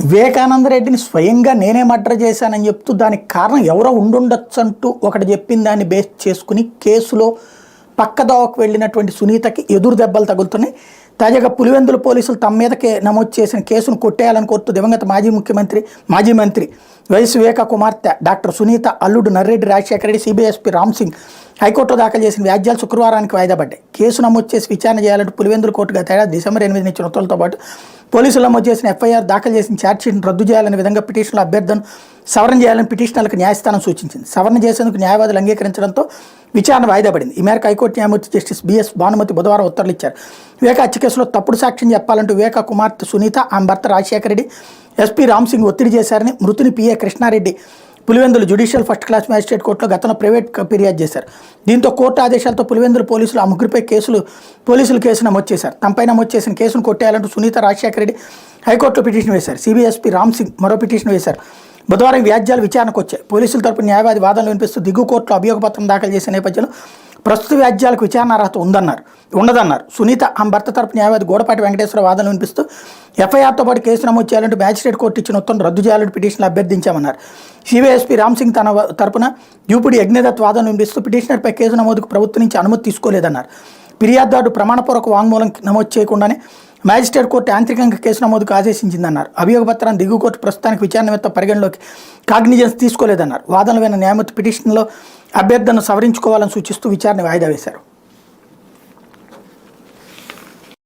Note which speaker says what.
Speaker 1: వివేకానంద రెడ్డిని స్వయంగా నేనే మర్డర్ చేశానని చెప్తూ దానికి కారణం ఎవరో ఉండుండొచ్చు అంటూ ఒకటి చెప్పిన దాన్ని బేస్ చేసుకుని కేసులో పక్కదోవకు వెళ్ళినటువంటి సునీతకి ఎదురు దెబ్బలు తగులుతున్నాయి. తాజాగా పులివెందుల పోలీసులు తమ మీదకే నమోదు చేసిన కేసును కొట్టేయాలని కోరుతూ దివంగత మాజీ మంత్రి వైఎస్ వివేక కుమార్తె డాక్టర్ సునీత అల్లుడు నర్రెడ్డి రాజశేఖర రెడ్డి, సిబిఎస్పీ రామ్ సింగ్ హైకోర్టులో దాఖలు చేసిన వ్యాజ్యాలు శుక్రవారానికి వాయిదా పడ్డాయి. కేసు నమోదు చేసి విచారణ చేయాలంటూ పులివెందుల కోర్టు గత ఏడాది డిసెంబర్ 8 ఇచ్చిన ఉత్తర్వులతో పాటు పోలీసులు నమోదు చేసిన ఎఫ్ఐఆర్ దాఖలు చేసిన ఛార్జ్షీట్ను రద్దు చేయాలనే విధంగా పిటిషన్ల అభ్యర్థనను సవరణ చేయాలని పిటిషనర్లకు న్యాయస్థానం సూచించింది. సవరణ చేసేందుకు న్యాయవాదులు అంగీకరించడంతో విచారణ వాయిదా పడింది. ఈ మేరకు హైకోర్టు న్యాయమూర్తి జస్టిస్ బిఎస్ భానుమతి బుధవారం ఉత్తర్వులు ఇచ్చారు. వివేక హత్య కేసులో తప్పుడు సాక్ష్యం చెప్పాలంటూ వివేక కుమార్తె సునీత, ఆమె భర్త రాజశేఖర రెడ్డి, ఎస్పీ రామ్ సింగ్ ఒత్తిడి చేశారని మృతుని పిఏ Krishna Reddy Pulivendula judicial first class magistrate కోర్టులో గతంలో ప్రైవేట్ ఫిర్యాదు చేశారు. దీంతో కోర్టు ఆదేశాలతో పులివెందుల పోలీసులు ఆ ముగ్గురిపై కేసు నమోదు చేశారు. తమపై నమోదు చేసిన కేసును కొట్టేయాలంటూ సునీత, రాజశేఖర రెడ్డి హైకోర్టులో పిటిషన్ వేశారు. సిబిఎస్పీ రామ్ సింగ్ మరో పిటిషన్ వేశారు. బుధవారం వ్యాజ్యాలు విచారణకు వచ్చాయి. పోలీసుల తరపున న్యాయవాది వాదనలు వినిపిస్తూ దిగువ కోర్టులో అభియోగపత్రం దాఖలు చేసే నేపథ్యంలో ప్రస్తుత వ్యాజ్యాలకు విచారణ అర్హత ఉండదన్నారు. సునీత, ఆమె భర్త తరపు న్యాయవాది గోడపాటి వెంకటేశ్వర వాదనలు వినిపిస్తూ ఎఫ్ఐఆర్తో పాటు కేసు నమోదు చేయాలంటూ మ్యాజిస్ట్రేట్ కోర్టు ఇచ్చిన ఉత్తర్వును రద్దు చేయాలంటూ పిటిషన్లు అభ్యర్థించామన్నారు. సిబిఎస్పీ రామ్ సింగ్ తన తరపున యూపిడి యజ్ఞదత్ వాదనలు వినిపిస్తూ పిటిషనర్పై కేసు నమోదుకు ప్రభుత్వం నుంచి అనుమతి తీసుకోలేదన్నారు. ఫిర్యాదుదారుడు ప్రమాణపూర్వక వాంగ్మూలం నమోదు చేయకుండానే మ్యాజిస్ట్రేట్ కోర్టు యాంత్రికంగా కేసు నమోదుకు ఆదేశించిందన్నారు. అభియోగ పత్రాన్ని దిగువ కోర్టు ప్రస్తుతానికి విచారణ నిమిత్తం పరిగణలోకి కాగ్నిజెన్స్ తీసుకోలేదన్నారు. వాదనలు విన్న న్యాయమూర్తి పిటిషన్లో అభ్యర్థనను సవరించుకోవాలని సూచిస్తూ విచారణ వాయిదా వేశారు.